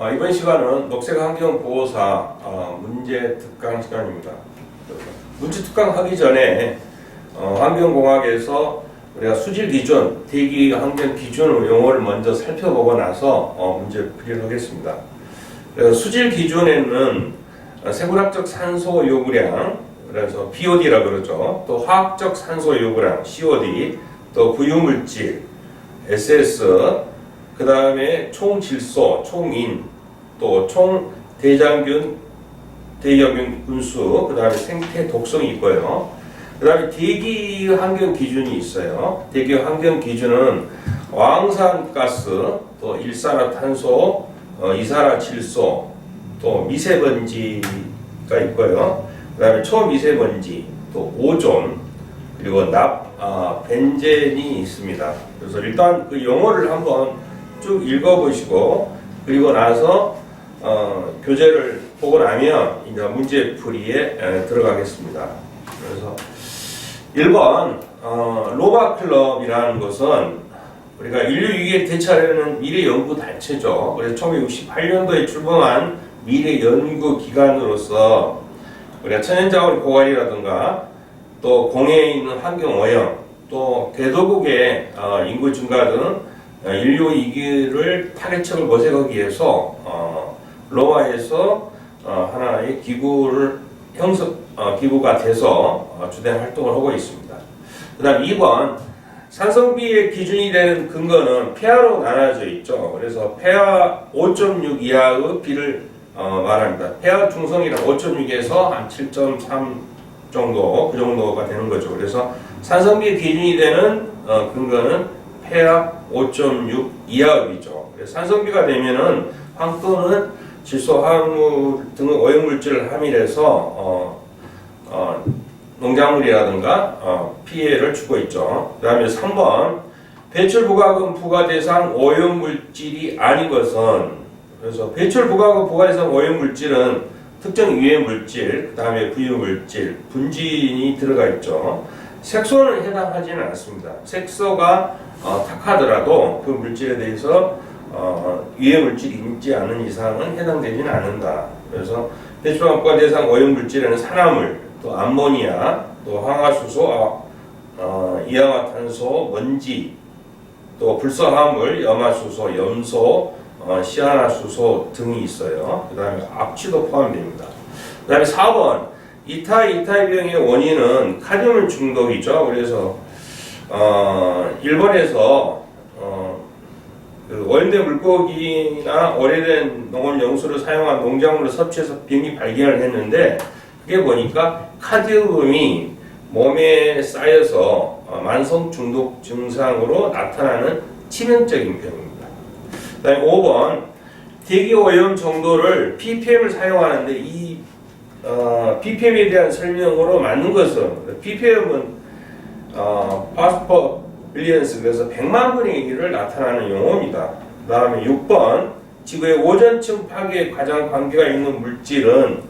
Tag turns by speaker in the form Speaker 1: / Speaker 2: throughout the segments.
Speaker 1: 이번 시간은 녹색환경보호사 문제 특강 시간입니다. 문제 특강 하기 전에 환경공학에서 우리가 수질 기준, 대기 환경 기준 용어를 먼저 살펴보고 나서 문제 풀이를 하겠습니다. 그래서 수질 기준에는 생물학적 산소 요구량, 그래서 BOD라고 그러죠. 또 화학적 산소 요구량, COD, 또 부유물질, SS, 그 다음에 총질소, 총인, 또 총대장균, 대기염균 분수, 그 다음에 생태 독성이 있고요. 그 다음에 대기 환경 기준이 있어요. 대기 환경 기준은 왕산가스, 또 일산화탄소, 이산화질소, 또 미세먼지가 있고요. 그 다음에 초미세먼지, 또 오존, 그리고 벤젠이 있습니다. 그래서 일단 그 용어를 한번 쭉 읽어보시고, 그리고 나서 교재를 보고 나면 이제 문제 풀이에 들어가겠습니다. 그래서 1번 로마 클럽이라는 것은 우리가 인류 위기에 대처하려는 미래 연구 단체죠. 그래서 1968년도에 출범한 미래 연구 기관으로서 우리가 천연자원 고갈이라든가 또 공해에 있는 환경 오염, 또 개도국의 인구 증가 등 인류 위기를 타개책을 모색하기 위해서 로마에서 하나의 기구가 돼서 주된 활동을 하고 있습니다. 그 다음 2번 산성비의 기준이 되는 근거는 폐하로 나눠져 있죠. 그래서 폐하 5.6 이하의 비를 말합니다. 폐하 중성이란 5.6에서 한 7.3 정도, 그 정도가 되는 거죠. 그래서 산성비의 기준이 되는 근거는 폐하 5.6 이하업이죠. 그래서 산성비가 되면은 황토는 질소, 화학물 등의 오염물질을 함유해서 농작물이라든가 피해를 주고 있죠. 그 다음에 3번 배출부가금 부과대상 오염물질이 아닌 것은, 그래서 배출부가금 부과대상 오염물질은 특정 유해물질, 그 다음에 부유물질, 분진이 들어가 있죠. 색소는 해당하지는 않습니다. 색소가 탁하더라도 그 물질에 대해서 유해물질이 있지 않은 이상은 해당되지는 않는다. 그래서 배출부가금 대상 오염물질에는 산화물, 또 암모니아, 또 황화수소, 이氧화탄소, 먼지, 또 불소화물, 염화수소, 염소, 시아나수소 등이 있어요. 그 다음에 악취도 포함됩니다. 그 다음에 4번 이타이병의 원인은 카리움 중독이죠. 그래서 일본에서 그 오염된 물고기나 오래된 농업 용수를 사용한 농작물을 섭취해서 병이 발견을 했는데, 그게 보니까 카드뮴이 몸에 쌓여서 만성 중독 증상으로 나타나는 치명적인 병입니다. 그 다음에 5번 대기 오염 정도를 ppm을 사용하는데, 이 ppm에 대한 설명으로 맞는 것은 ppm은 파스퍼 빌리언스, 그래서 100만 분의 1을 나타나는 용어입니다. 그 다음에 6번 지구의 오존층 파괴에 가장 관계가 있는 물질은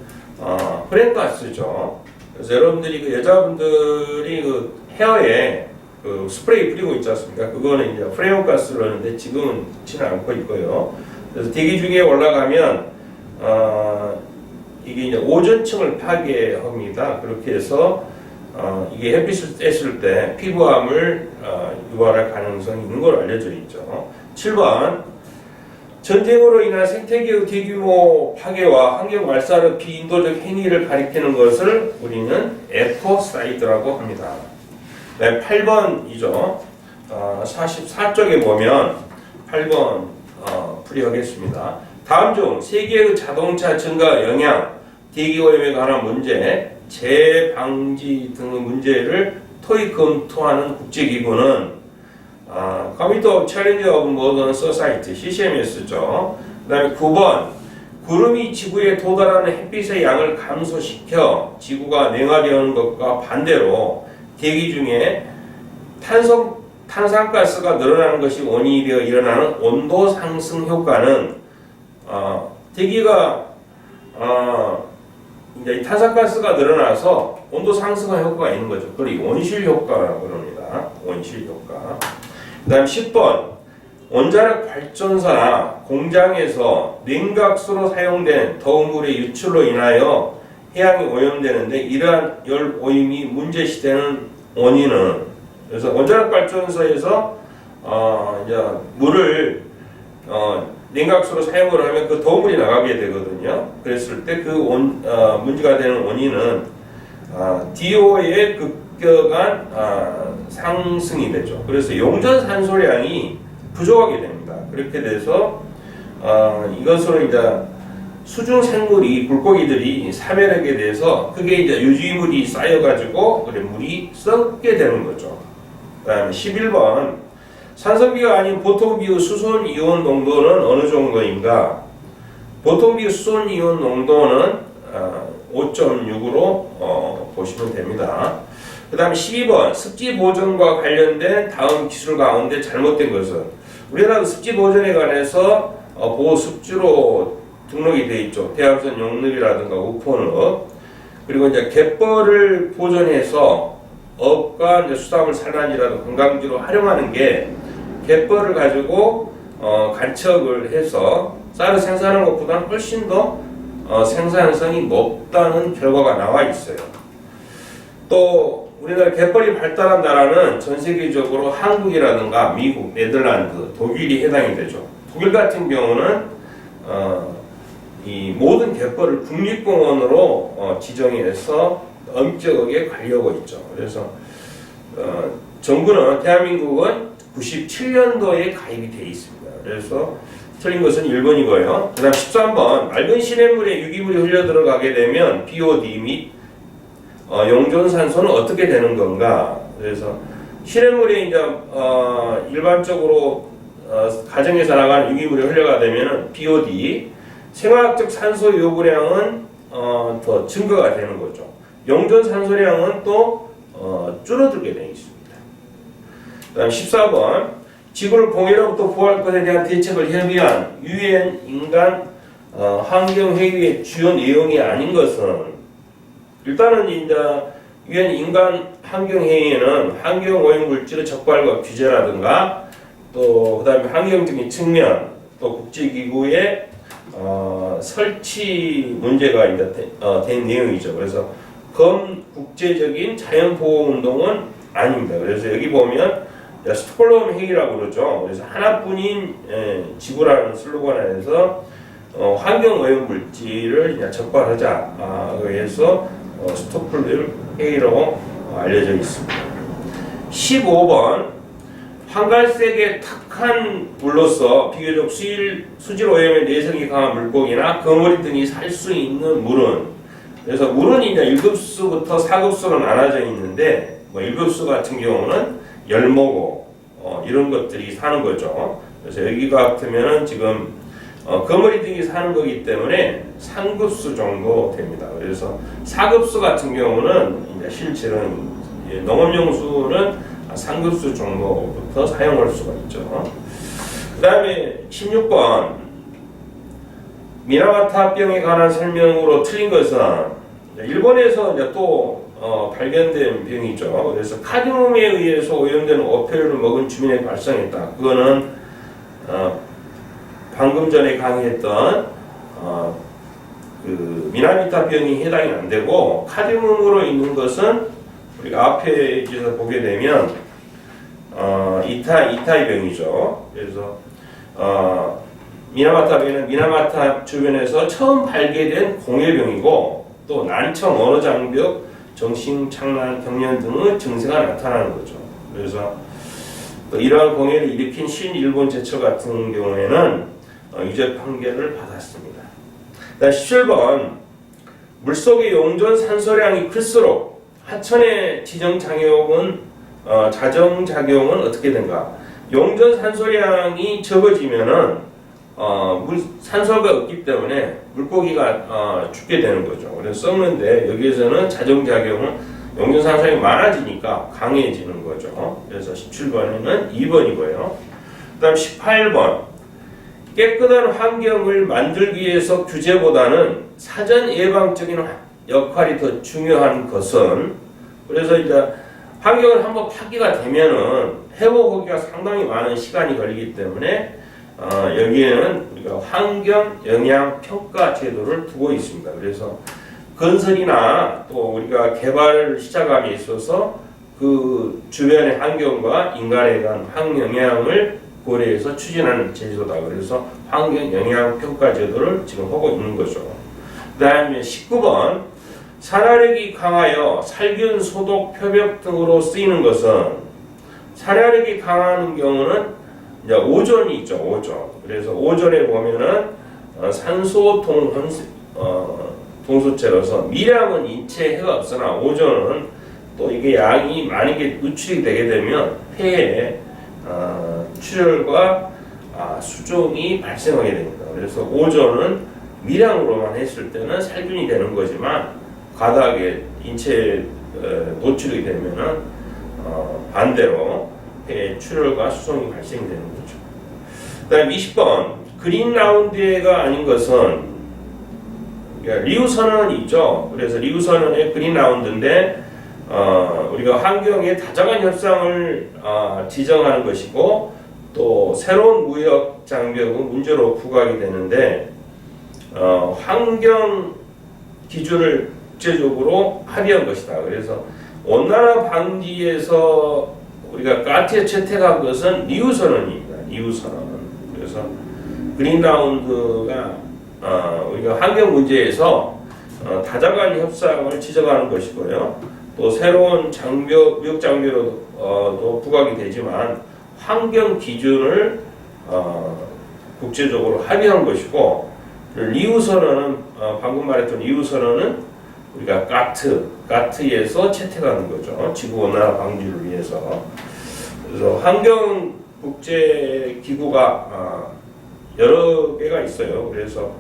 Speaker 1: 프렌가스죠. 그래서 여러분들이 그 여자분들이 그 헤어에 그 스프레이 뿌리고 있지 않습니까? 그거는 이제 프레온가스로 하는데 지금은 그렇지는 않고 있고요. 그래서 대기 중에 올라가면 이게 이제 오존층을 파괴합니다. 그렇게 해서 이게 햇빛을 쬐을 때 피부암을 유발할 가능성이 있는 걸로 알려져 있죠. 7번 전쟁으로 인한 생태계의 대규모 파괴와 환경 말살의 비인도적 행위를 가리키는 것을 우리는 에코사이드라고 합니다. 네, 8번이죠. 44쪽에 보면 8번 풀이하겠습니다. 다음 중 세계의 자동차 증가 영향, 대기오염에 관한 문제, 재방지 등의 문제를 토의 검토하는 국제기구는 Committee of Challenge of Modern Society, CCMS죠. 그 다음에 9번 구름이 지구에 도달하는 햇빛의 양을 감소시켜 지구가 냉화되는 것과 반대로 대기 중에 탄산가스가 늘어나는 것이 원인이 되어 일어나는 온도 상승 효과는 대기가 이제 탄산가스가 늘어나서 온도 상승한 효과가 있는 거죠. 그걸 온실 효과라고 합니다. 온실 효과. 그 다음 10번 원자력 발전소나 공장에서 냉각수로 사용된 더운 물의 유출로 인하여 해양이 오염되는데 이러한 열 오염이 문제시되는 원인은 그래서 원자력 발전소에서 이제 물을 냉각수로 사용을 하면 그 더운 물이 나가게 되거든요. 그랬을 때 그 문제가 되는 원인은 DO의 급격한 상승이 되죠. 그래서 용전 산소량이 부족하게 됩니다. 그렇게 돼서 이것으로 이제 수중 생물이 물고기들이 사멸하게 돼서 그게 이제 유기물이 쌓여가지고 그래 물이 썩게 되는 거죠. 그다음에 11번 산성비가 아닌 보통비의 수소 이온 농도는 어느 정도인가? 보통비의 수소 이온 농도는 5.6으로 보시면 됩니다. 그 다음에 12번 습지 보존과 관련된 다음 기술 가운데 잘못된 것은 우리나라 습지 보존에 관해서 보호 습지로 등록이 되어 있죠. 대합선 용늪이라든가 우포늪 그리고 이제 갯벌을 보존해서 어업과 이제 수산물 산란지라든가 관광지로 활용하는 게 갯벌을 가지고 간척을 해서 쌀을 생산하는 것보다는 훨씬 더 생산성이 높다는 결과가 나와 있어요. 또 우리나라 갯벌이 발달한 나라는 전 세계적으로 한국이라든가 미국, 네덜란드, 독일이 해당이 되죠. 독일 같은 경우는 이 모든 갯벌을 국립공원으로 지정해서 엄격하게 관리하고 있죠. 그래서 정부는 대한민국은 97년도에 가입이 되어 있습니다. 그래서 틀린 것은 1번이고요. 그 다음 13번 맑은 시냇물에 유기물이 흘러 들어가게 되면 BOD 및 용존산소는 어떻게 되는 건가? 그래서 시냇물에 이제 일반적으로 가정에서 나가는 유기물이 흘러가게 되면 BOD 생화학적 산소 요구량은 더 증가가 되는 거죠. 용존산소량은 또 줄어들게 되어 있습니다. 그 다음 14번 지구를 공해로부터 보호할 것에 대한 대책을 협의한 유엔 인간 환경회의의 주요 내용이 아닌 것은 일단은 이제 유엔 인간 환경회의에는 환경오염물질의 적발과 규제라든가 또 그다음에 환경적인 측면 또 국제기구의 설치 문제가 이제 된 내용이죠. 그래서 국제적인 자연보호운동은 아닙니다. 그래서 여기 보면 스톡홀름 회의라고 그러죠. 그래서 하나뿐인 지구라는 슬로건 안에서 환경오염 물질을 적발하자 해서 스톡홀름 회의로 알려져 있습니다. 15번 황갈색의 탁한 물로서 비교적 수질 오염의 내성이 강한 물고기나 거머리 등이 살 수 있는 물은 그래서 물은 이제 1급수부터 4급수로 나눠져 있는데 1급수 같은 경우는 열모고 이런 것들이 사는 거죠. 그래서 여기 같으면은 지금 거머리 등이 사는 거기 때문에 3급수 정도 됩니다. 그래서 4급수 같은 경우는 이제 실제는 농업용수는 3급수 정도부터 사용할 수가 있죠. 그 다음에 16번 미나마타병에 관한 설명으로 틀린 것은 일본에서 이제 또 발견된 병이죠. 그래서 카드뮴에 의해서 오염되는 오피오이드를 먹은 주민에게 발생했다. 그거는 방금 전에 강의했던 그 미나미타병이 해당이 안 되고 카드뮴으로 있는 것은 우리가 앞에 에서 보게 되면 이타이 병이죠. 그래서 미나마타병은 미나마타 주변에서 처음 발견된 공해병이고 또 난청, 언어장벽, 정신착란, 경련 등의 증세가 나타나는 거죠. 그래서 또 이러한 공해를 일으킨 신일본 제철 같은 경우에는 유죄 판결을 받았습니다. 17번 물속의 용존 산소량이 클수록 하천의 자정작용은 어떻게 된가? 용존 산소량이 적어지면은 산소가 없기 때문에 물고기가 죽게 되는 거죠. 그래서 썩는데 여기에서는 자정작용은 용존 산소량이 많아지니까 강해지는 거죠. 그래서 17번에는 2번이고요. 그 다음 18번 깨끗한 환경을 만들기 위해서 규제보다는 사전 예방적인 역할이 더 중요한 것은 그래서 이제 환경을 한번 파괴가 되면은 회복하기가 상당히 많은 시간이 걸리기 때문에 여기에는 우리가 환경 영향 평가 제도를 두고 있습니다. 그래서 건설이나 또 우리가 개발을 시작함에 있어서 그 주변의 환경과 인간에 대한 환경영향을 고려해서 추진하는 제도다. 그래서 환경영향평가 제도를 지금 하고 있는 거죠. 그 다음에 19번 산화력이 강하여 살균, 소독, 표백 등으로 쓰이는 것은 산화력이 강한 경우는 이제 오존이 있죠. 오존. 그래서 오존에 보면은 산소 동소체로서 미량은 인체에 해가 없으나 오존은 또 이게 양이 만약에 누출이 되게 되면 폐에 출혈과 수종이 발생하게 됩니다. 그래서 오존은 미량으로만 했을 때는 살균이 되는 거지만 과다하게 인체에 노출이 되면은 반대로 폐에 출혈과 수종이 발생되는 거죠. 그다음 20번 그린 라운드가 아닌 것은 리우 선언이 있죠. 그래서 리우 선언의 그린 라운드인데 우리가 환경의 다자간 협상을 지정하는 것이고 또 새로운 무역 장벽은 문제로 부각이 되는데 환경 기준을 국제적으로 합의한 것이다. 그래서 온난화 방지에서 우리가 까티에 채택한 것은 리우 선언입니다. 리우 선언. 그래서 그린 라운드가 우리가 환경 문제에서 다자간 협상을 지정하는 것이고요. 또 새로운 장벽, 무역 장벽으로도 부각이 되지만 환경 기준을 국제적으로 합의한 것이고 리우 선언은 방금 말했던 리우 선언은 우리가 까트에서 채택하는 거죠. 지구 온난화 방지를 위해서. 그래서 환경 국제 기구가 여러 개가 있어요. 그래서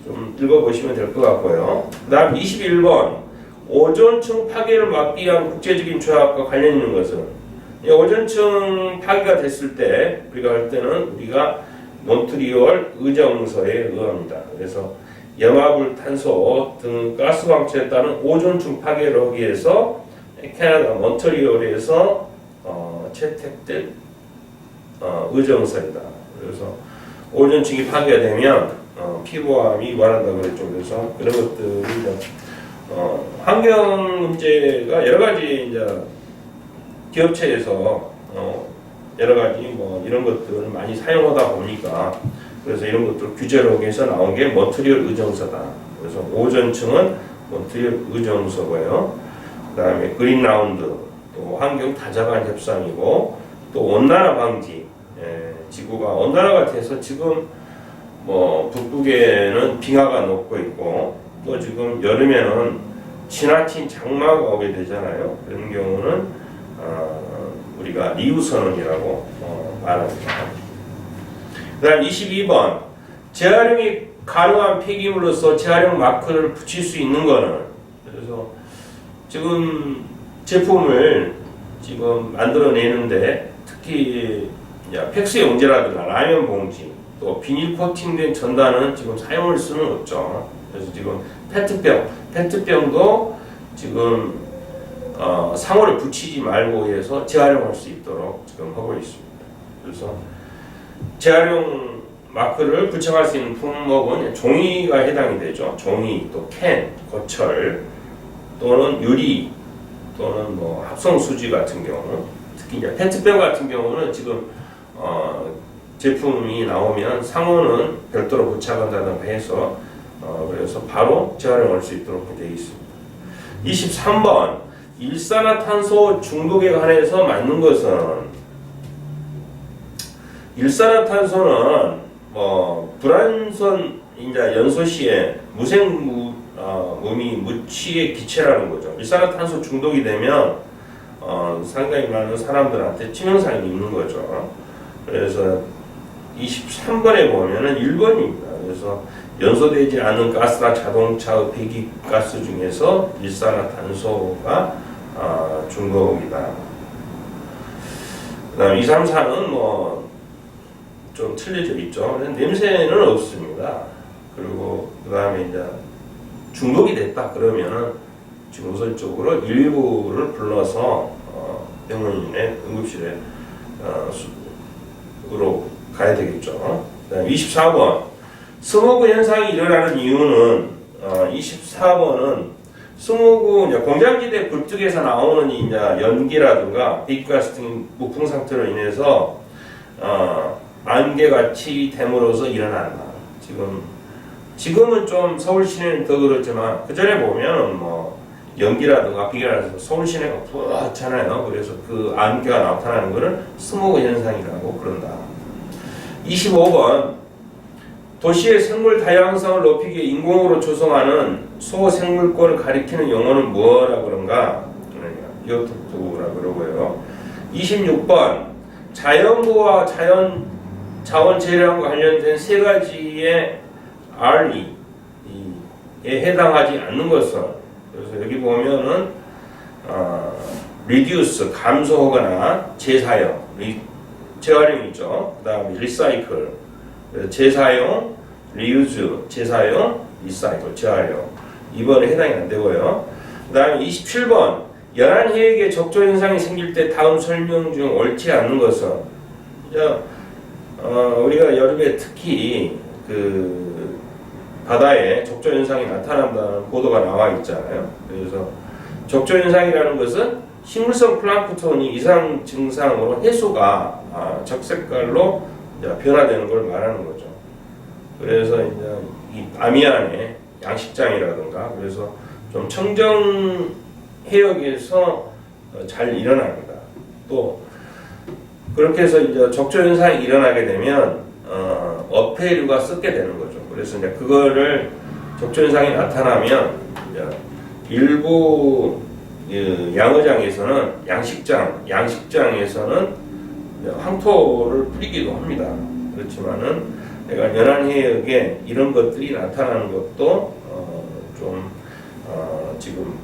Speaker 1: 좀 읽어보시면 될 것 같고요. 그다음 21번 오존층 파괴를 막기 위한 국제적인 조약과 관련 있는 것은 오존층 파괴가 됐을 때 우리가 할 때는 우리가 몬트리올 의정서에 의합니다. 그래서 염화불탄소 등 가스 방출에 따른 오존층 파괴를 하기 위해서 캐나다 몬트리올에서 채택된 의정서이다. 그래서 오존층이 파괴가 되면 피부암이 유발한다고 그랬죠. 그래서 그런 것들이 환경 문제가 여러 가지 이제 기업체에서 여러 가지 뭐 이런 것들을 많이 사용하다 보니까 그래서 이런 것들 규제를 하기 위해서 나온 게 몬트리올 의정서다. 그래서 오존층은 몬트리올 의정서고요. 그다음에 그린 라운드, 또 환경 다자간 협상이고 또 온난화 방지. 지구가 온난화가 돼서 지금 뭐 북극에는 빙하가 녹고 있고 또 지금 여름에는 지나친 장마가 오게 되잖아요. 그런 경우는 우리가 리우 선언이라고 말합니다. 그다음 22번 재활용이 가능한 폐기물로서 재활용 마크를 붙일 수 있는 거는 그래서 지금 제품을 지금 만들어내는데 특히 팩스 용지라든가 라면 봉지 또 비닐 코팅된 전단은 지금 사용할 수는 없죠. 그래서 지금 페트병도 지금 상호를 붙이지 말고 해서 재활용할 수 있도록 지금 하고 있습니다. 그래서 재활용 마크를 부착할 수 있는 품목은 종이가 해당이 되죠. 종이, 또 캔, 고철 또는 유리 또는 뭐 합성 수지 같은 경우, 특히 이제 페트병 같은 경우는 지금 제품이 나오면 상호는 별도로 부착한다든가 해서 그래서 바로 재활용할 수 있도록 되어 있습니다. 23번 일산화탄소 중독에 관해서 맞는 것은 일산화탄소는 불완선 연소 시에 무생무미 무취의 기체라는 거죠. 일산화탄소 중독이 되면 상당히 많은 사람들한테 치명상이 있는 거죠. 그래서 23번에 보면은 1번입니다. 그래서 연소되지 않은 가스나 자동차의 배기가스 중에서 일산화탄소가 중독이다. 그 다음 2, 3, 4는 좀 틀려져 있죠. 냄새는 없습니다. 그리고 그 다음에 이제 중독이 됐다 그러면은 지금 우선적으로 119를 불러서 병원에 응급실에 으로 가야 되겠죠. 그다음 24번 스모그 현상이 일어나는 이유는 24번은 스모그 이제 공장지대 굴뚝에서 나오는 이제 연기라든가 배기가스 등 무풍 상태로 인해서 안개가 치됨으로써 일어난다. 지금은 좀 서울 시내는 더 그렇지만 그 전에 보면 뭐 연기라든가 비가라서 서울 시내가 부었잖아요. 그래서 그 안개가 나타나는 것을 스모그 현상이라고 그런다. 25번 도시의 생물 다양성을 높이기 위해 인공으로 조성하는 소생물권을 가리키는 용어는 뭐라 그런가? 비오토프라 그러고요. 26번 자연보호와 자원 재량과 관련된 세 가지의 RE에 해당하지 않는 것은, 그래서 여기 보면은 reduce 감소하거나 재사용, 재활용 있죠. 그다음에 recycle 재사용, reuse 재사용, recycle 재활용. 이번에 해당이 안 되고요. 그다음에 27번 연안해역에 적조 현상이 생길 때 다음 설명 중 옳지 않는 것은, 우리가 여름에 특히 그 바다에 적조 현상이 나타난다는 보도가 나와 있잖아요. 그래서 적조 현상이라는 것은 식물성 플랑크톤이 이상 증상으로 해수가 적색깔로 변화되는 걸 말하는 거죠. 그래서 이제 이 아미안의 양식장이라든가 그래서 좀 청정 해역에서 잘 일어납니다. 또 그렇게 해서 이제 적조 현상이 일어나게 되면 어패류가 썩게 되는 거죠. 그래서 이제 그거를 적조 현상이 나타나면 이제 일부 양어장에서는 양식장에서는 황토를 뿌리기도 합니다. 그렇지만은 내가 연안 해역에 이런 것들이 나타나는 것도 지금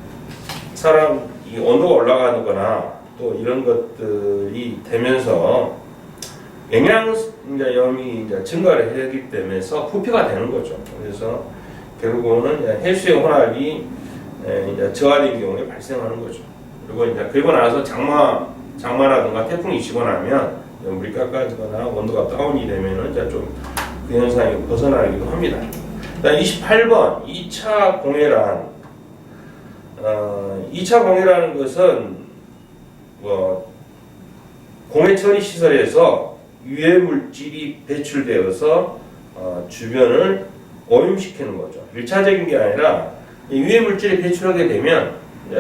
Speaker 1: 사람 이 온도가 올라가거나 또 이런 것들이 되면서 영양염이 이제 증가를 하기 때문에 부피가 되는 거죠. 그래서 결국은 해수의 혼합이 이제 저하된 경우에 발생하는 거죠. 그리고 이제 그리고 나서 장마라든가 태풍이 치고 나면 물이 깎아지거나 온도가 다운이 되면은 이제 좀 그 현상이 벗어나기도 합니다. 28번 2차 공해란 2차 공해라는 것은 공해 처리 시설에서 유해 물질이 배출되어서 주변을 오염시키는 거죠. 1차적인 게 아니라 유해 물질이 배출하게 되면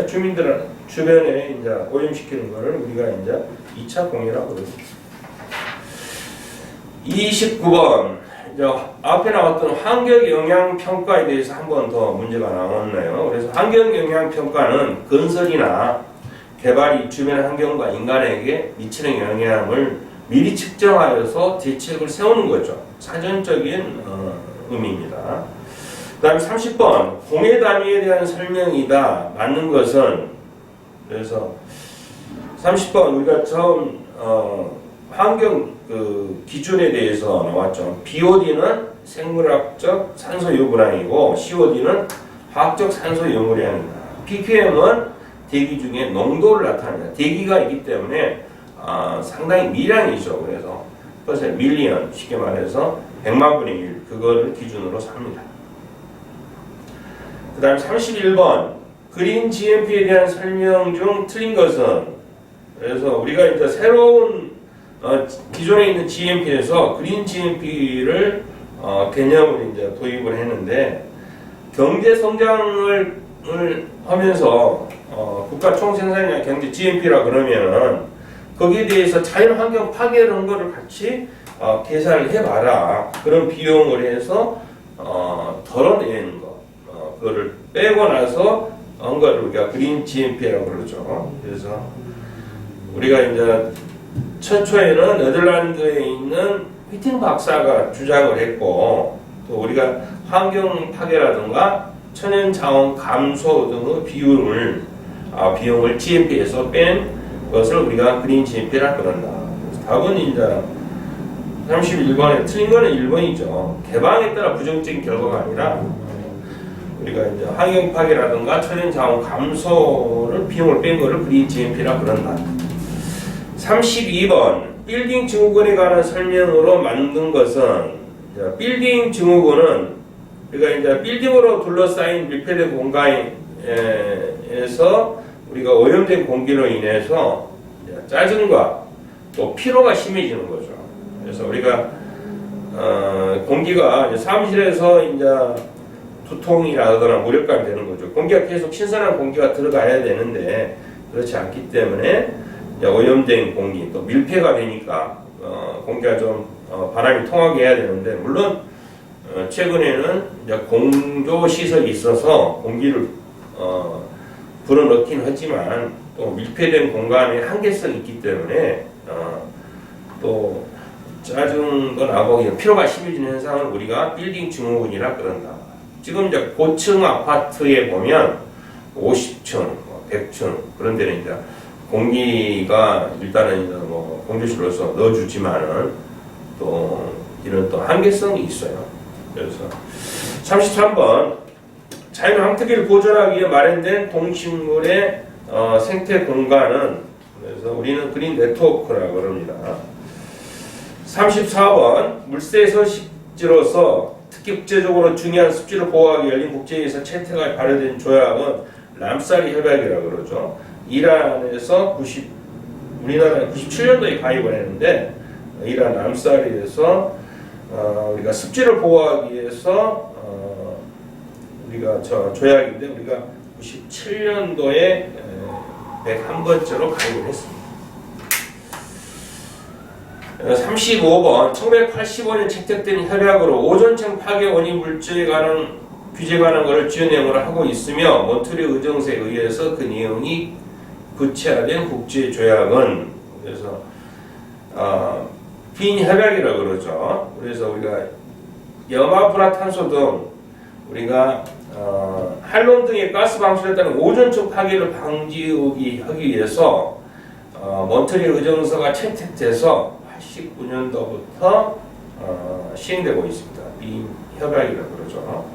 Speaker 1: 주민들 주변에 이제 오염시키는 거를 우리가 이제 2차 공해라고 그러죠. 29번 앞에 나왔던 환경 영향 평가에 대해서 한 번 더 문제가 나왔네요. 그래서 환경 영향 평가는 건설이나 개발이 주변 환경과 인간에게 미치는 영향을 미리 측정하여서 대책을 세우는 거죠. 사전적인 의미입니다. 그 다음에 30번 공해 단위에 대한 설명이다. 맞는 것은, 그래서 30번 우리가 처음 환경 기준에 대해서 나왔죠. BOD는 생물학적 산소 요구량이고 COD는 화학적 산소 요구량이다. ppm은 대기 중에 농도를 나타냅니다. 대기가 있기 때문에 상당히 미량이죠. 그래서 퍼센트 밀리언, 쉽게 말해서 100만 분의 1 그거를 기준으로 삽니다. 그 다음 31번 그린 GMP에 대한 설명 중 틀린 것은, 그래서 우리가 이제 새로운 기존에 있는 GMP에서 그린 GMP를 개념을 이제 도입을 했는데, 경제 성장을 하면서 국가 총생산량 경제 GMP라 그러면은 거기에 대해서 자연 환경 파괴하는 거를 같이 계산을 해봐라. 그런 비용을 해서 덜어내는 거, 그거를 빼고 나서 한 거를 우리가 그린 GMP라고 그러죠. 그래서 우리가 이제 최초에는 네덜란드에 있는 휘팅 박사가 주장을 했고, 또 우리가 환경 파괴라든가 천연 자원 감소 등의 비용을 GMP에서 뺀 것을 우리가 그린 GMP라 그런다. 답은 이제 31번에 틀린 거는 1번이죠. 개방에 따라 부정적인 결과가 아니라 우리가 이제 환경 파괴라든가 천연 자원 감소를 비용을 뺀 거를 그린 GMP라 그런다. 32번 빌딩 증후군에 관한 설명으로 만든 것은 빌딩 증후군은 우리가 이제 빌딩으로 둘러싸인 밀폐된 공간에서 우리가 오염된 공기로 인해서 짜증과 또 피로가 심해지는 거죠. 그래서 우리가 공기가 사무실에서 이제 두통이라거나 무력감이 되는 거죠. 공기가 계속 신선한 공기가 들어가야 되는데 그렇지 않기 때문에 오염된 공기 또 밀폐가 되니까 공기가 좀 바람이 통하게 해야 되는데 물론 최근에는 이제 공조 시설이 있어서 공기를 불어넣긴 하지만 또 밀폐된 공간에 한계성이 있기 때문에 또 짜증도 나고 피로가 심해지는 현상을 우리가 빌딩 증후군이라 그런다. 지금 이제 고층 아파트에 보면 50층, 100층 그런 데는 이제 공기가 일단은 이제 뭐 공조실로서 넣어주지만은 또 이런 또 한계성이 있어요. 그래서 33번 자연 황토기를 보존하기 위해 마련된 동식물의 생태 공간은 그래서 우리는 그린 네트워크라고 그럽니다. 34번 물세에서 식지로서 특히 국제적으로 중요한 습지를 보호하기 위해 열린 국제에서 채택에 발효된 조약은 람사리 협약이라고 그러죠. 이란에서 우리나라에 97년도에 가입을 했는데 이란 람사리에서 우리가 습지를 보호하기 위해서 우리가 조약인데 우리가 97년도에 101번째로 가입을 했습니다. 35번 1985년 채택된 협약으로 오존층 파괴 원인 물질에 관한 규제 관한 것을 주요 내용으로 하고 있으며 몬트리올 의정서에 의해서 그 내용이 구체화된 국제 조약은 그래서 빈 협약이라고 그러죠. 그래서 우리가 염화불화탄소 등 우리가 한론 등의 가스 방출에 따른 오존층 파괴를 방지하기 위해서 몬트리올 의정서가 채택돼서 89년도부터 시행되고 있습니다. 빈 협약이라고 그러죠.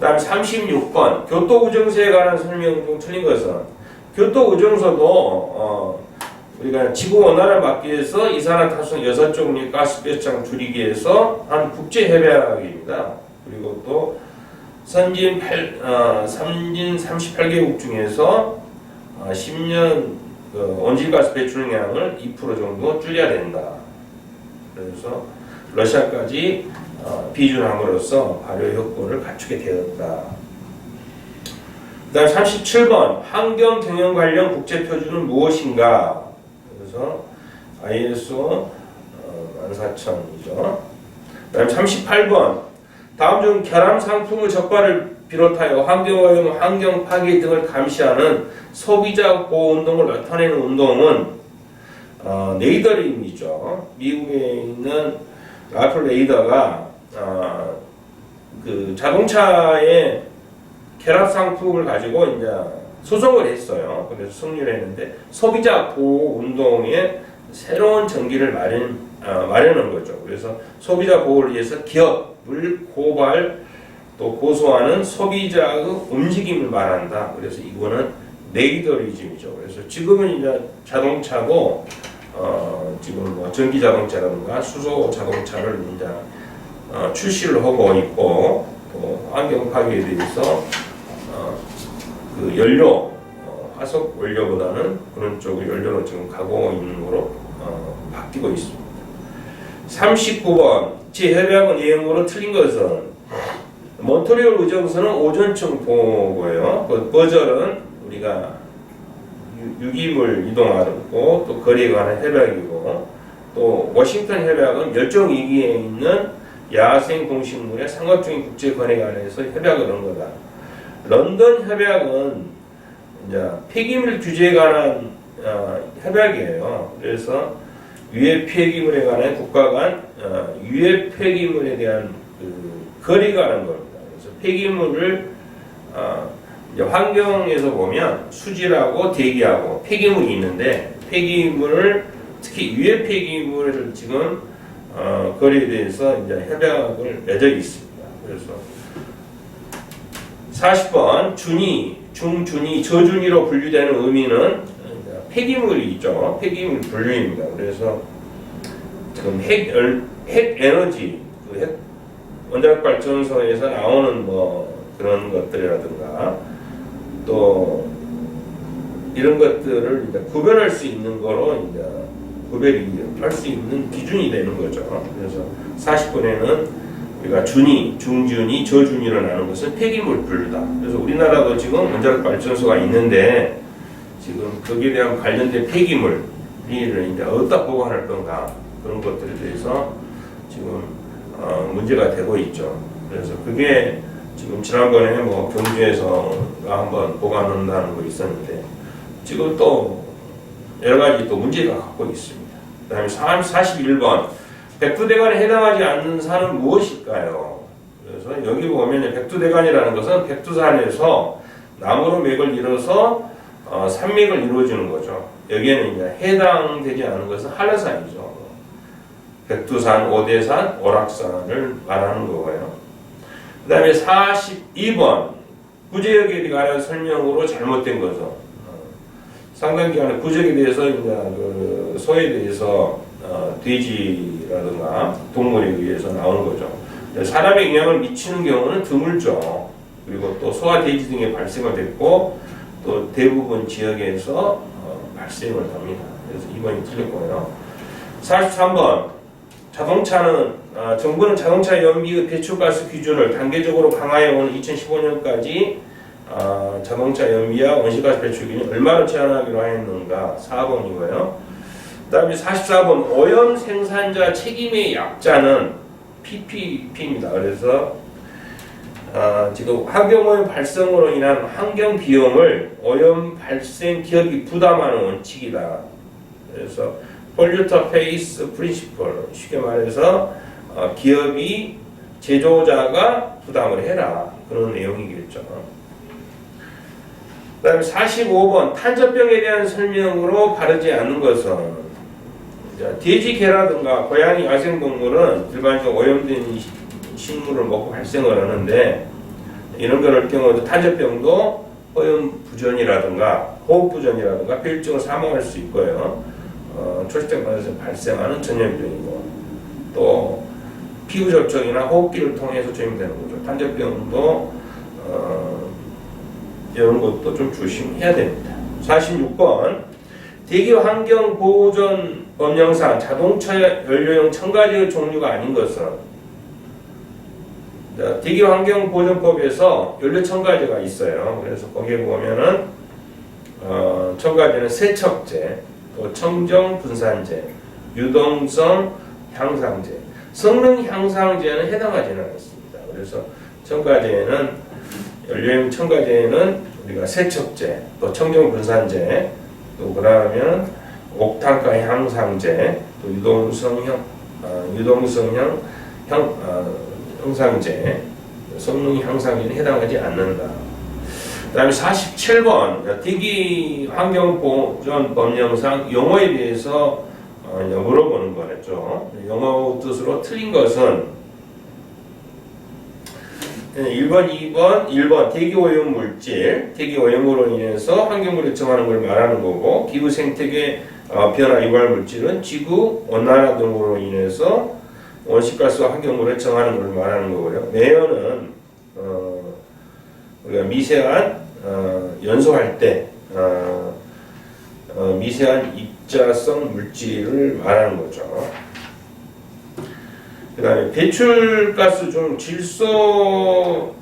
Speaker 1: 다음 36번 교토의정서에 관한 설명 중 틀린 것은 교토의정서도 우리가 지구온난화를 막기 위해서 이산화탄소 6종류의 가스 배출량 줄이기 위해서 한 국제협약입니다. 그리고 또 선진 38개국 중에서 10년 온실가스 배출량을 2% 정도 줄여야 된다. 그래서 러시아까지 비준함으로써 발효 효과를 갖추게 되었다. 그 다음 37번 환경 경영 관련 국제표준은 무엇인가? 그래서 ISO 14000이죠. 그 다음 38번 다음 중 결함 상품의 적발을 비롯하여 환경오염, 환경 파괴 등을 감시하는 소비자 보호 운동을 나타내는 운동은 네이더링이죠. 미국에 있는 라플 레이더가 그 자동차의 결합 상품을 가지고 이제 소송을 했어요. 그래서 승리를 했는데 소비자 보호 운동에 새로운 전기를 마련한 거죠. 그래서 소비자 보호를 위해서 기업을 고발 또 고소하는 소비자의 움직임을 말한다. 그래서 이거는 네이더리즘이죠. 그래서 지금은 이제 자동차고 지금 뭐 전기 자동차라든가 수소 자동차를 이제 출시를 하고 있고 또 환경 파괴에 대해서 그 연료 화석 원료보다는 그런 쪽의 연료로 지금 가고 있는 거로 바뀌고 있습니다. 39번 제 협약의 내용으로 틀린 것은 몬트리올 의정서는 오존층 보호고요. 그 버절은 우리가 유기물 이동하고 또 거리에 관한 협약이고 또 워싱턴 협약은 멸종 위기에 있는 야생 동식물의 상업적인 국제 관계에 관해서 협약을 한 거다. 런던 협약은 이제 폐기물 규제에 관한 협약이에요. 그래서 유해 폐기물에 관한 국가 간 유해 폐기물에 대한 그 거리가 하는 겁니다. 그래서 폐기물을 이제 환경에서 보면 수질하고 대기하고 폐기물이 있는데 폐기물을 특히 유해 폐기물을 지금 거리에 대해서 이제 협약을 맺어 있습니다. 그래서 40번 준위, 중준위, 저준위로 분류되는 의미는 폐기물이 있죠. 폐기물 분류입니다. 그래서 지금 핵 에너지, 그 핵 원자력 발전소에서 나오는 뭐 그런 것들이라든가 또 이런 것들을 이제 구별할 수 있는 거로 이제 구별이 할 수 있는 기준이 되는 거죠. 그래서 40번에는 우리가 준위, 중준위, 저준위로 나누는 것은 폐기물 분류다. 그래서 우리나라도 지금 원자력 발전소가 있는데 지금 거기에 대한 관련된 폐기물을 이제 어디다 보관할 건가 그런 것들에 대해서 지금 문제가 되고 있죠. 그래서 그게 지금 지난번에 뭐 경주에서 한번 보관한다는 거 있었는데 지금 또 여러 가지 또 문제가 갖고 있습니다. 그 다음에 41번 백두대간에 해당하지 않는 산은 무엇일까요? 그래서 여기 보면 백두대간이라는 것은 백두산에서 나무로 맥을 이뤄서 산맥을 이루어주는 거죠. 여기에는 이제 해당되지 않은 것은 한라산이죠. 백두산, 오대산, 오락산을 말하는 거고요. 그 다음에 42번 구제역에 관한 설명으로 잘못된 것은 상당 기간에 구제역에 대해서 이제 그 소에 대해서 돼지라든가 동물에 의해서 나오는 거죠. 사람에 영향을 미치는 경우는 드물죠. 그리고 또 소와 돼지 등에 발생을 됐고 또 대부분 지역에서 발생을 합니다. 그래서 2번이 틀렸고요. 43번 자동차는 정부는 자동차 연비의 배출가스 기준을 단계적으로 강화해 온 2015년까지 자동차 연비와 온실가스 배출 기준을 얼마로 제한하기로 하였는가 4번이고요. 그 다음에 44번 오염 생산자 책임의 약자는 PPP입니다. 그래서 지금 환경오염 발생으로 인한 환경 비용을 오염 발생 기업이 부담하는 원칙이다. 그래서 polluter pays principle, 쉽게 말해서 기업이 제조자가 부담을 해라 그런 내용이겠죠. 그 다음에 45번 탄저병에 대한 설명으로 바르지 않는 것은 돼지, 개라든가 고양이, 야생동물은 일반적으로 오염된 식물을 먹고 발생을 하는데 이런 거를 경우도 탄저병도 오염 부전이라든가 호흡 부전이라든가 폐혈증으로 사망할 수 있고요. 초식장에서 발생하는 전염병이고 또 피부 접촉이나 호흡기를 통해서 전염되는 거죠. 탄저병도 이런 것도 좀 조심해야 됩니다. 46번 대기 환경 보호전 법령상 자동차 연료용 첨가제의 종류가 아닌 것은 대기 환경 보존법에서 연료 첨가제가 있어요. 그래서 거기에 보면은 첨가제는 세척제, 또 청정 분산제, 유동성 향상제, 성능 향상제는 해당하지는 않습니다. 그래서 첨가제에는 연료용 첨가제에는 우리가 세척제, 또 청정 분산제, 또 그다음에는 옥탄가 향상제, 또 유동성형 향상제, 성능 향상제는 해당하지 않는다. 그 다음에 47번 대기 환경보전 법령상 용어에 대해서 물어보는 거랬죠. 용어 뜻으로 틀린 것은 1번, 2번, 1번 대기오염 물질, 대기오염으로 인해서 환경물에 정하는 걸 말하는 거고 기후 생태계 변화 유발 물질은 지구 온난화 등으로 인해서 온실가스와 환경물에 정하는 걸 말하는 거고요. 매연은 우리가 미세한 연소할 때 미세한 입자성 물질을 말하는 거죠. 그 다음에 배출가스 중 질소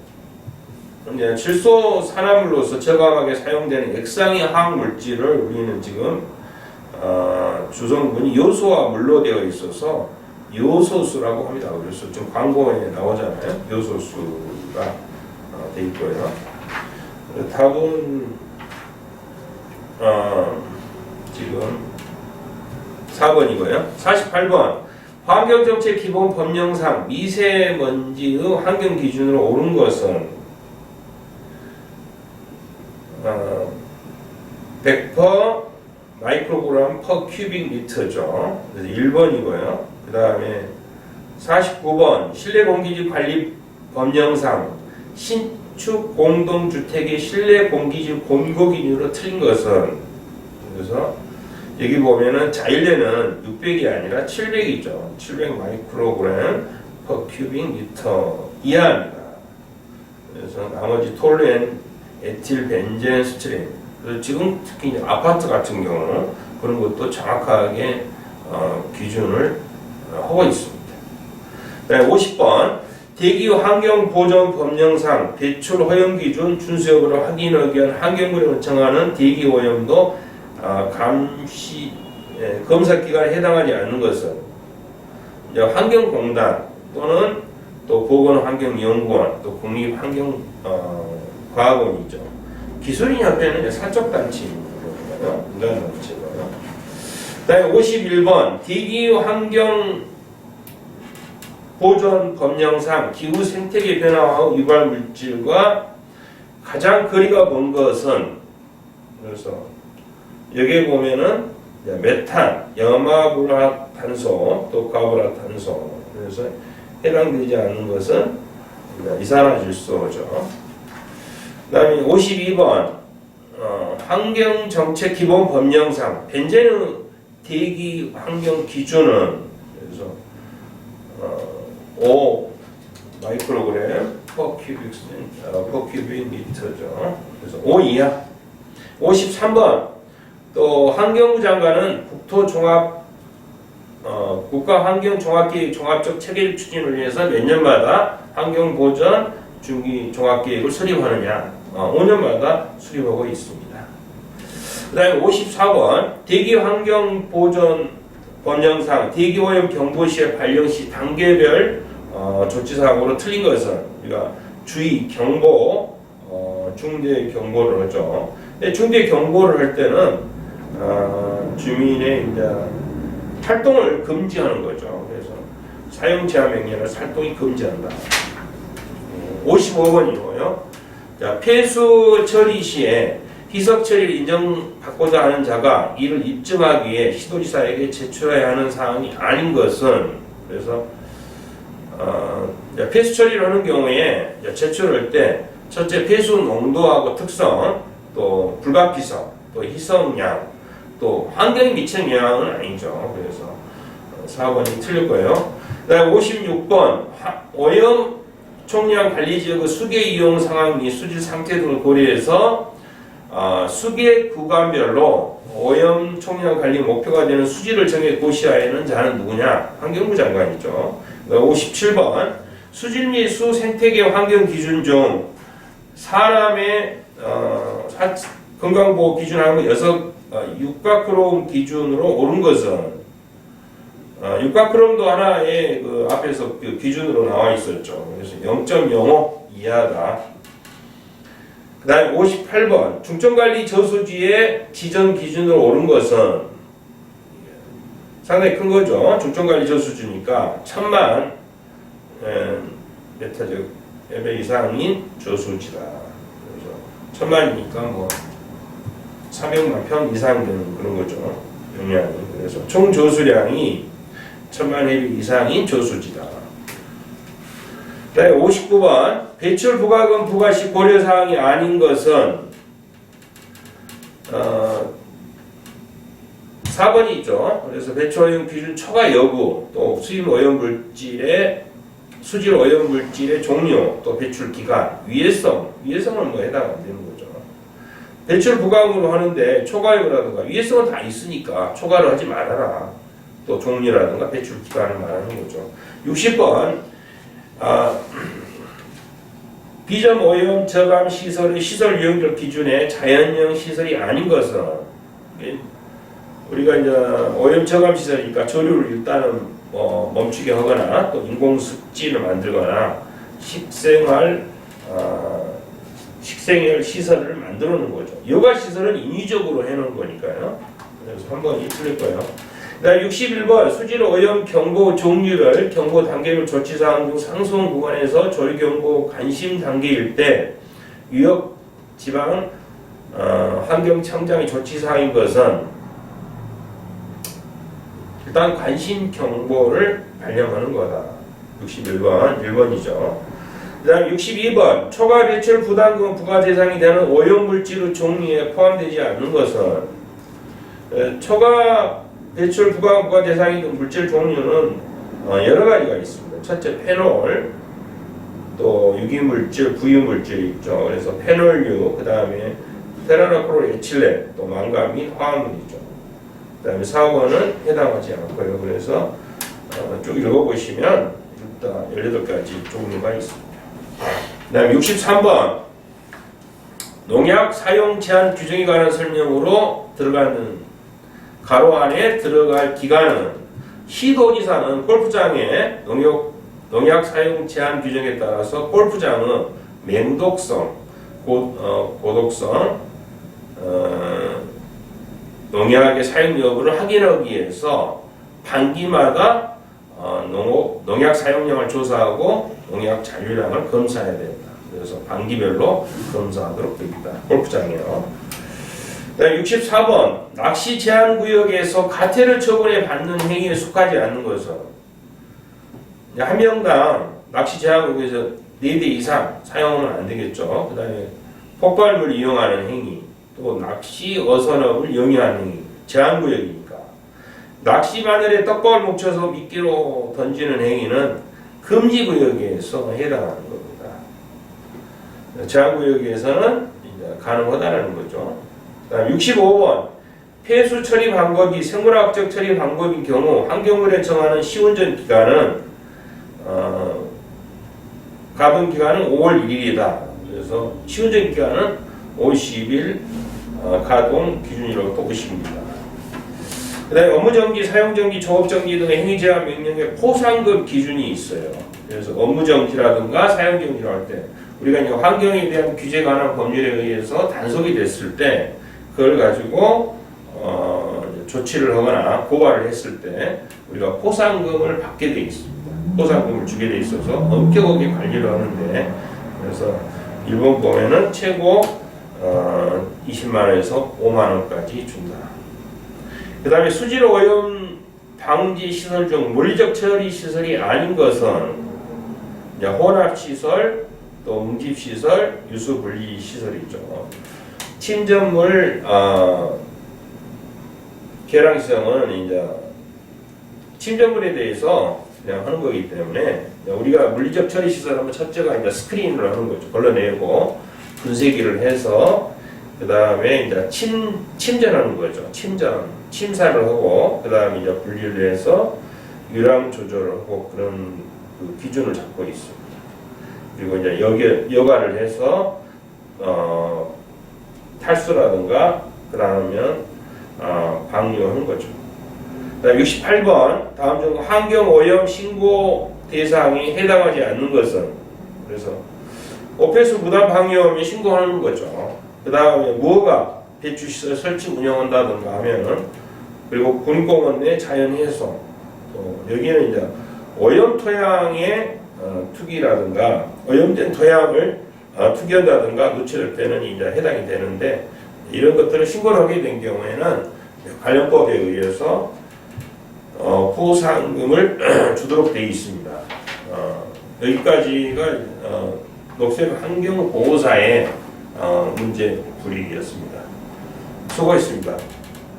Speaker 1: 산화물로서 저감하게 사용되는 액상의 화학 물질을 우리는 지금 주성분이 요소와 물로 되어 있어서 요소수라고 합니다. 그래서 지금 광고에 나오잖아요. 요소수가 되어 있고요. 답은 지금 4번이고요. 48번 환경정책 기본 법령상 미세먼지의 환경 기준으로 옳은 것은 100% 마이크로그램 퍼 큐빅 미터죠. 그래서 1번이고요. 그 다음에 49번 실내 공기질 관리 법령상 신축 공동주택의 실내 공기질 공고 기준으로 틀린 것은 그래서 여기 보면은 자일레는 600이 아니라 700이죠. 700 마이크로그램 per cubic meter 이하입니다. 그래서 나머지 톨루엔, 에틸 벤젠 스트림. 그래서 지금 특히 이제 아파트 같은 경우 그런 것도 정확하게 기준을 하고 있습니다. 네, 50번 대기 환경 보전 법령상 배출 오염 기준 준수 여부를 확인하기 위한 환경부에 요청하는 대기 오염도 감시 검사 기간에 해당하지 않는 것은 환경공단 또는 또 보건환경연구원 또 국립환경과학원이죠. 기술인협회는 사적단체입니다. 민간단체고요. 그다음에 51번 대기환경 보존 법령상 기후 생태계 변화와 유발 물질과 가장 거리가 먼 것은 그래서 여기에 보면은 메탄, 염화불화탄소, 또 과불화탄소 그래서 해당되지 않는 것은 이산화질소죠. 그다음에 52번 환경정책 기본 법령상 벤젠의 대기 환경 기준은 그래서 5 마이크로그램 per cubic meter죠. 그래서 5 이하. 53번 또 환경부 장관은 국가환경종합계획 종합적 체계 추진을 위해서 몇 년마다 환경보전 중기 종합계획을 수립하느냐 5년마다 수립하고 있습니다. 그 다음에 54번 대기환경보전 법령상 대기오염 경보 시에 발령 시 단계별 조치사항으로 틀린 것은 우리가 주의, 경보, 중대 경보를 하죠. 중대 경보를 할 때는 주민의 이제 활동을 금지하는 거죠. 그래서 사용 제한 명령을 활동이 금지한다. 55번이고요. 자, 폐수 처리 시에 희석 처리를 인정받고자 하는 자가 이를 입증하기 위해 시도지사에게 제출해야 하는 사항이 아닌 것은 그래서 폐수 처리를 하는 경우에 제출할 때 첫째 폐수 농도하고 특성, 또 불가피성, 또 희석량, 또 환경에 미치는 영향은 아니죠. 그래서 4번이 틀릴 거예요. 그다음에 56번 오염 총량 관리 지역의 수계 이용 상황 및 수질 상태 등을 고려해서 수계 구간별로 오염 총량 관리 목표가 되는 수질을 정해 고시하는 자는 누구냐? 환경부 장관이죠. 57번 수질 및 수 생태계 환경 기준 중 사람의 건강보호 기준하고 육가크롬 기준으로 옳은 것은 육가크롬도 하나의 그 앞에서 그 기준으로 나와 있었죠. 그래서 0.05 이하다. 그 다음에 58번 중점관리 저수지의 지정 기준으로 옳은 것은 상당히 큰 거죠. 중점관리 저수지니까 1000만 메타적 m 이상인 저수지다. 그래서 1000만이니까 뭐 300만 평 이상 되는 그런 거죠. 용량이. 그래서 총 저수량이 1000만 해비 이상인 저수지다. 그다음에 59번 배출 부가금 부과 시 고려사항이 아닌 것은 4번이 있죠. 그래서 배출 오염 기준 초과 여부, 또 수질 오염 물질의 종류, 또 배출 기간, 위해성은 뭐 해당 안 되는 거죠. 배출 부가금으로 하는데 초과여부라든가 위해성은 다 있으니까 초과를 하지 말아라. 또 종류라든가 배출 기간을 말하는 거죠. 60번 비점 오염 저감 시설의 시설 유형별 기준에 자연형 시설이 아닌 것은 우리가 이제 오염 저감 시설이니까 저류를 일단은 멈추게 하거나 또 인공 습지를 만들거나 식생열 시설을 만들어 놓은 거죠. 여가 시설은 인위적으로 해놓은 거니까요. 그래서 한번 틀릴 거예요. 그다음 61번 수질 오염 경보 종류별 경보 단계별 조치사항 중 상수원 구간에서 조리 경보 관심 단계일 때 위협 지방 환경 창작의 조치사항인 것은 일단 관심 경보를 발령하는 거다. 61번 1번이죠. 그 다음 62번 초과 배출 부담금 부과 대상이 되는 오염물질의 종류에 포함되지 않는 것은 초과 배출 부가 대상이 된 물질 종류는 여러 가지가 있습니다. 첫째 페놀, 또 유기물질, 부유물질이 있죠. 그래서 페놀류, 그 다음에 테라노크로에틸렌, 또 망간 및 화합물이죠. 그 다음에 4번은 해당하지 않고요. 그래서 쭉 읽어보시면 일단 18가지 종류가 있습니다. 그 다음에 63번 농약 사용 제한 규정에 관한 설명으로 들어가는 가로 안에 들어갈 기간은 시도지사는 골프장에 농약 사용 제한 규정에 따라서 골프장은 맹독성, 고독성 농약의 사용 여부를 확인하기 위해서 반기마다 농약 사용량을 조사하고 농약 잔류량을 검사해야 된다. 그래서 반기별로 검사하도록 됩니다. 골프장이요. 64번 낚시 제한 구역에서 가태를 처분해 받는 행위에 속하지 않는 것은 한 명당 낚시 제한 구역에서 4대 이상 사용하면 안 되겠죠. 그 다음에 폭발물 이용하는 행위, 또 낚시 어선업을 영위하는 행위, 제한 구역이니까 낚시 바늘에 떡밥을 뭉쳐서 미끼로 던지는 행위는 금지 구역에서 해당하는 겁니다. 제한 구역에서는 이제 가능하다는 거죠. 다음 65번 폐수 처리 방법이 생물학적 처리 방법인 경우 환경부에 정하는 시운전 기간은 가동 기간은 5월 1일이다. 그래서 시운전 기간은 5월 10일 가동 기준이라고 또 보십니다. 그 다음에 업무정지, 사용정지, 조업정지 등의 행위제한 명령에 포상급 기준이 있어요. 그래서 업무정지라든가 사용정지를 할 때 우리가 이제 환경에 대한 규제에 관한 법률에 의해서 단속이 됐을 때 그걸 가지고 조치를 하거나 고발을 했을 때 우리가 포상금을 받게 돼 있습니다. 포상금을 주게 돼 있어서 엄격하게 관리를 하는데 그래서 일본 보면은 최고 20만 원에서 5만 원까지 준다. 그 다음에 수질 오염 방지 시설 중 물리적 처리 시설이 아닌 것은 이제 혼합 시설, 또 응집 시설, 유수 분리 시설이죠. 침전물 계량성은 이제 침전물에 대해서 그냥 하는 거기 때문에 우리가 물리적 처리 시설하면 첫째가 이제 스크린을 하는 거죠. 걸러내고 분쇄기를 해서 그 다음에 이제 침전하는 거죠. 침사를 하고 그 다음에 이제 분리를 해서 유량 조절을 하고 그런 그 기준을 잡고 있습니다. 그리고 이제 여과를 해서 탈수라든가 그러면 방류하는 거죠. 68번 다음 중 환경오염 신고 대상이 해당하지 않는 것은 그래서 오폐수 무단 방류하면 신고하는 거죠. 그 다음에 무허가 배출시설 설치 운영한다든가 하면은 그리고 군공원 내 자연훼손 또 여기는 이제 오염 토양의 투기라든가 오염된 토양을 투기한다든가 누출할 때는 이제 해당이 되는데 이런 것들을 신고를 하게 된 경우에는 관련법에 의해서 포상금을 주도록 되어 있습니다. 여기까지가 녹색 환경보호사의 문제 풀이였습니다. 수고했습니다.